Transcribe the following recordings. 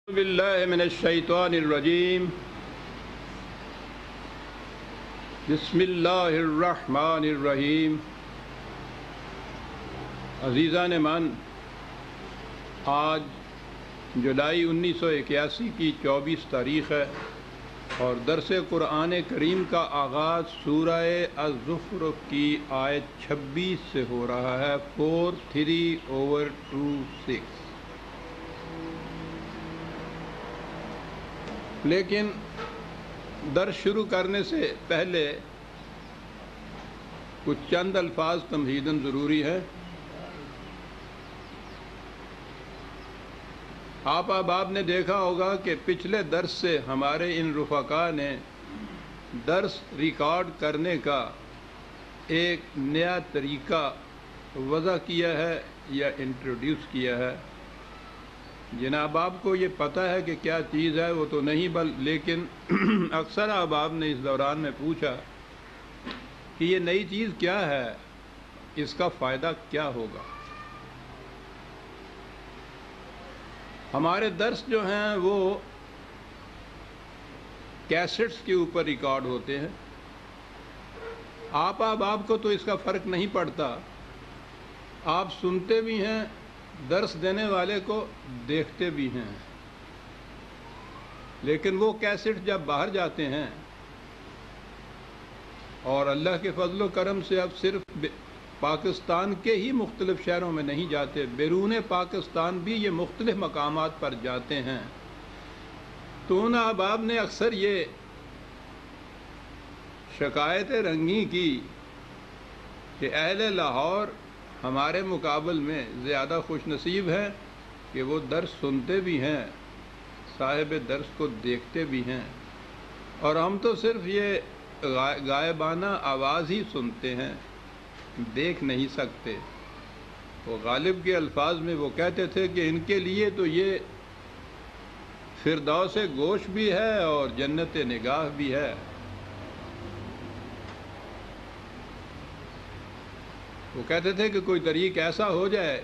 باللہ من الشیطان الرجیم بسم اللہ الرحمن الرحیم۔ عزیزان من، آج جولائی 1981 کی 24 تاریخ ہے اور درس قرآن کریم کا آغاز سورہ الزخرف کی آیت 26 سے ہو رہا ہے، 43/26۔ لیکن درس شروع کرنے سے پہلے کچھ چند الفاظ تمہیداً ضروری ہے۔ آپ احباب نے دیکھا ہوگا کہ پچھلے درس سے ہمارے ان رفقا نے درس ریکارڈ کرنے کا ایک نیا طریقہ وضع کیا ہے یا انٹروڈیوس کیا ہے۔ جناب آپ کو یہ پتہ ہے کہ کیا چیز ہے وہ تو نہیں، لیکن اکثر احباب نے اس دوران میں پوچھا کہ یہ نئی چیز کیا ہے، اس کا فائدہ کیا ہوگا۔ ہمارے درس جو ہیں وہ کیسٹس کے اوپر ریکارڈ ہوتے ہیں۔ آپ احباب کو تو اس کا فرق نہیں پڑتا، آپ سنتے بھی ہیں، درس دینے والے کو دیکھتے بھی ہیں، لیکن وہ کیسٹ جب باہر جاتے ہیں، اور اللہ کے فضل و کرم سے اب صرف پاکستان کے ہی مختلف شہروں میں نہیں جاتے، بیرون پاکستان بھی یہ مختلف مقامات پر جاتے ہیں، تو ان احباب نے اکثر یہ شکایت رنگی کی کہ اہل لاہور ہمارے مقابل میں زیادہ خوش نصیب ہیں کہ وہ درس سنتے بھی ہیں، صاحب درس کو دیکھتے بھی ہیں، اور ہم تو صرف یہ غائبانہ آواز ہی سنتے ہیں، دیکھ نہیں سکتے۔ وہ غالب کے الفاظ میں وہ کہتے تھے کہ ان کے لیے تو یہ فردوس گوش بھی ہے اور جنت نگاہ بھی ہے۔ وہ کہتے تھے کہ کوئی طریق ایسا ہو جائے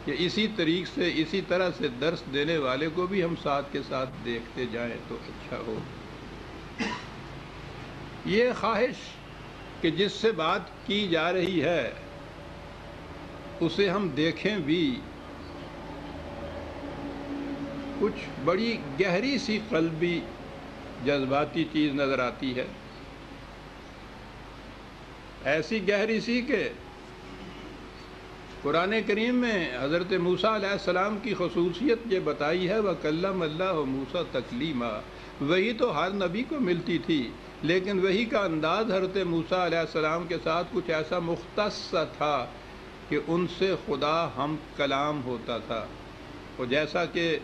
کہ اسی طریق سے، اسی طرح سے درس دینے والے کو بھی ہم ساتھ کے ساتھ دیکھتے جائیں تو اچھا ہو۔ یہ خواہش کہ جس سے بات کی جا رہی ہے اسے ہم دیکھیں بھی، کچھ بڑی گہری سی قلبی جذباتی چیز نظر آتی ہے، ایسی گہری سی کہ قرآن کریم میں حضرت موسیٰ علیہ السلام کی خصوصیت یہ بتائی ہے، وَكَلَّمَ اللَّهُ مُوسَىٰ تَكْلِيمًا۔ وہی تو ہر نبی کو ملتی تھی، لیکن وہی کا انداز حضرت موسیٰ علیہ السلام کے ساتھ کچھ ایسا مختص تھا کہ ان سے خدا ہم کلام ہوتا تھا۔ اور جیسا کہ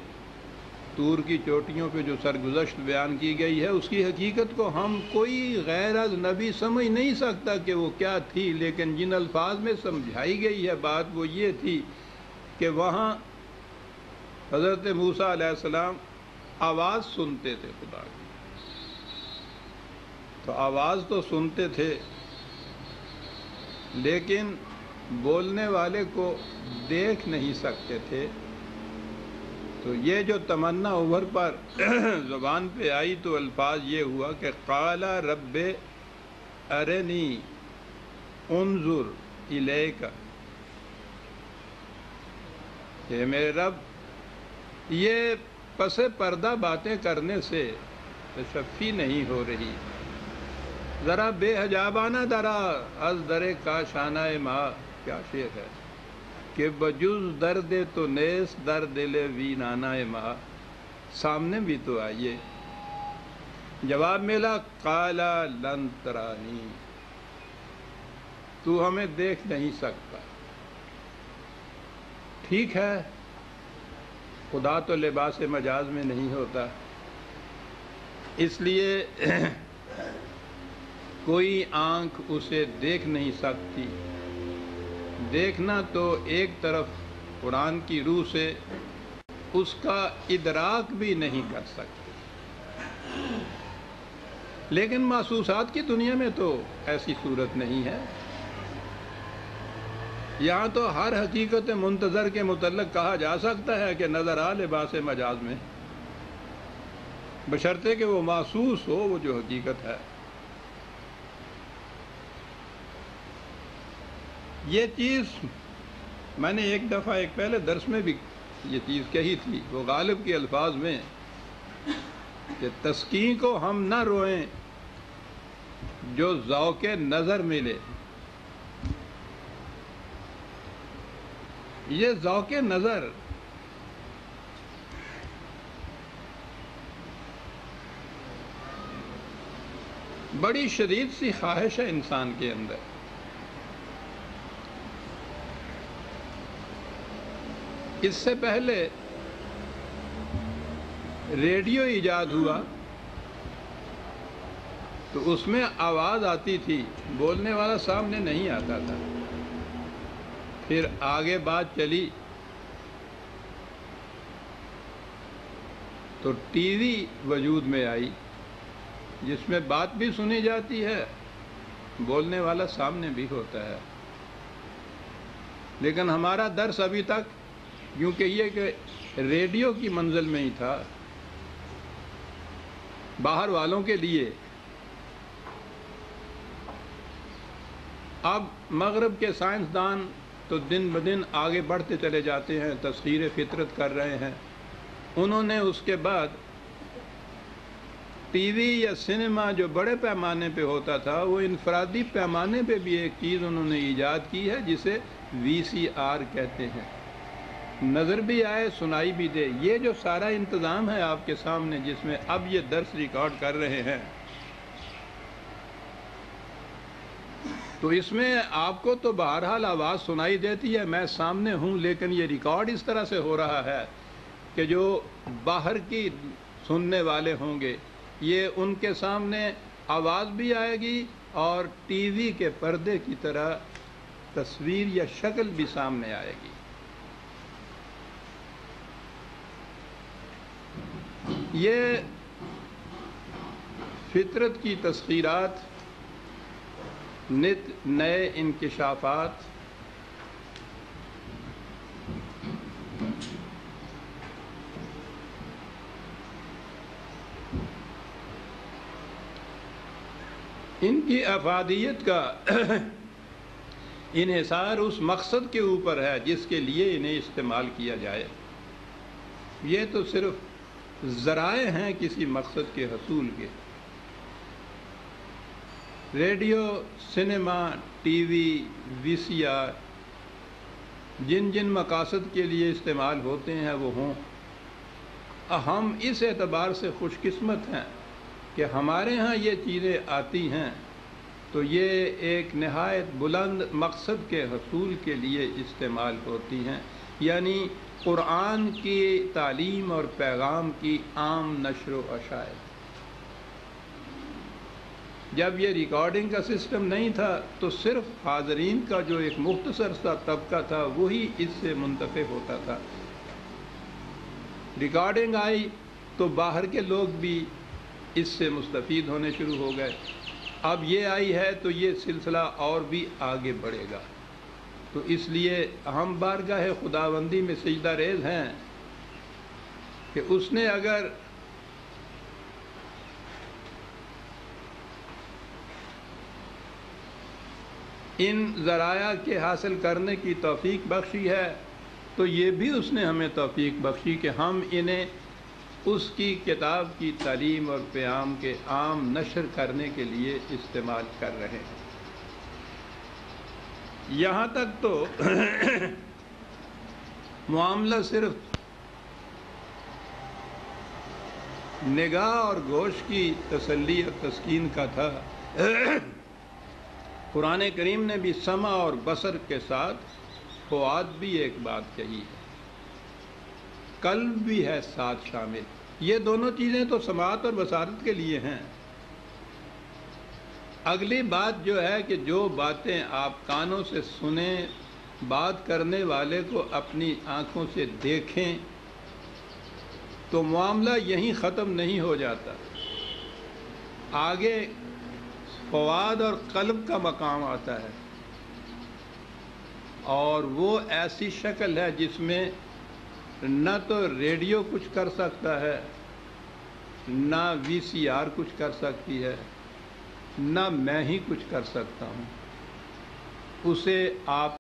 طور کی چوٹیوں پہ جو سرگزشت بیان کی گئی ہے، اس کی حقیقت کو ہم کوئی غیر از نبی سمجھ نہیں سکتا کہ وہ کیا تھی، لیکن جن الفاظ میں سمجھائی گئی ہے بات وہ یہ تھی کہ وہاں حضرت موسیٰ علیہ السلام آواز سنتے تھے خدا کی، تو آواز تو سنتے تھے لیکن بولنے والے کو دیکھ نہیں سکتے تھے۔ تو یہ جو تمنا ابھر پر زبان پہ آئی تو الفاظ یہ ہوا کہ قال رب ارنی انظر الیک، کہ میرے رب یہ پس پردہ باتیں کرنے سے تشفی نہیں ہو رہی، ذرا بے حجابانہ درا از در کاشانہ ماں، کیا شعر ہے کہ بجز درد تو نیس در دل وینانہ ماں، سامنے بھی تو آئیے۔ جواب ملا قال لن ترانی، تو ہمیں دیکھ نہیں سکتا۔ ٹھیک ہے، خدا تو لباس مجاز میں نہیں ہوتا، اس لیے کوئی آنکھ اسے دیکھ نہیں سکتی۔ دیکھنا تو ایک طرف قرآن کی روح سے اس کا ادراک بھی نہیں کر سکتے، لیکن محسوسات کی دنیا میں تو ایسی صورت نہیں ہے۔ یہاں تو ہر حقیقت منتظر کے متعلق کہا جا سکتا ہے کہ نظر آ لباس مجاز میں، بشرطے کہ وہ محسوس ہو وہ جو حقیقت ہے۔ یہ چیز میں نے ایک دفعہ ایک پہلے درس میں بھی یہ چیز کہی تھی، وہ غالب کے الفاظ میں، کہ تسکین کو ہم نہ روئیں جو ذوق نظر ملے۔ یہ ذوق نظر بڑی شدید سی خواہش ہے انسان کے اندر۔ اس سے پہلے ریڈیو ایجاد ہوا تو اس میں آواز آتی تھی، بولنے والا سامنے نہیں آتا تھا۔ پھر آگے بات چلی تو ٹی وی وجود میں آئی، جس میں بات بھی سنی جاتی ہے، بولنے والا سامنے بھی ہوتا ہے۔ لیکن ہمارا درس ابھی تک یوں کہیے کہ ریڈیو کی منزل میں ہی تھا، باہر والوں کے لیے۔ اب مغرب کے سائنسدان تو دن بدن آگے بڑھتے چلے جاتے ہیں، تسخیر فطرت کر رہے ہیں۔ انہوں نے اس کے بعد ٹی وی یا سنیما جو بڑے پیمانے پہ ہوتا تھا، وہ انفرادی پیمانے پہ بھی ایک چیز انہوں نے ایجاد کی ہے جسے VCR کہتے ہیں، نظر بھی آئے سنائی بھی دے۔ یہ جو سارا انتظام ہے آپ کے سامنے، جس میں اب یہ درس ریکارڈ کر رہے ہیں، تو اس میں آپ کو تو بہرحال آواز سنائی دیتی ہے، میں سامنے ہوں، لیکن یہ ریکارڈ اس طرح سے ہو رہا ہے کہ جو باہر کی سننے والے ہوں گے، یہ ان کے سامنے آواز بھی آئے گی اور ٹی وی کے پردے کی طرح تصویر یا شکل بھی سامنے آئے گی۔ یہ فطرت کی تسخیرات، نت نئے انکشافات، ان کی افادیت کا انحصار اس مقصد کے اوپر ہے جس کے لیے انہیں استعمال کیا جائے۔ یہ تو صرف ذرائع ہیں کسی مقصد کے حصول کے۔ Radio, cinema, T V, VCR جن جن مقاصد کے لیے استعمال ہوتے ہیں وہ ہوں۔ ہم اس اعتبار سے خوش قسمت ہیں کہ ہمارے ہاں یہ چیزیں آتی ہیں تو یہ ایک نہایت بلند مقصد کے حصول کے لیے استعمال ہوتی ہیں، یعنی قرآن کی تعلیم اور پیغام کی عام نشر و اشاعت۔ جب یہ ریکارڈنگ کا سسٹم نہیں تھا تو صرف حاضرین کا جو ایک مختصر سا طبقہ تھا وہی اس سے منتفع ہوتا تھا۔ ریکارڈنگ آئی تو باہر کے لوگ بھی اس سے مستفید ہونے شروع ہو گئے۔ اب یہ آئی ہے تو یہ سلسلہ اور بھی آگے بڑھے گا۔ تو اس لیے ہم بارگاہ خداوندی میں سجدہ ریز ہیں کہ اس نے اگر ان ذرائع کے حاصل کرنے کی توفیق بخشی ہے تو یہ بھی اس نے ہمیں توفیق بخشی کہ ہم انہیں اس کی کتاب کی تعلیم اور پیام کے عام نشر کرنے کے لیے استعمال کر رہے ہیں۔ یہاں تک تو معاملہ صرف نگاہ اور گوش کی تسلی اور تسکین کا تھا۔ قرآن کریم نے بھی سمع اور بصر کے ساتھ فؤاد بھی ایک بات کہی ہے، قلب بھی ہے ساتھ شامل۔ یہ دونوں چیزیں تو سماعت اور بصارت کے لیے ہیں۔ اگلی بات جو ہے کہ جو باتیں آپ کانوں سے سنیں، بات کرنے والے کو اپنی آنکھوں سے دیکھیں، تو معاملہ یہیں ختم نہیں ہو جاتا، آگے فؤاد اور قلب کا مقام آتا ہے۔ اور وہ ایسی شکل ہے جس میں نہ تو ریڈیو کچھ کر سکتا ہے، نہ وی سی آر کچھ کر سکتی ہے، نہ میں ہی کچھ کر سکتا ہوں۔ اسے آپ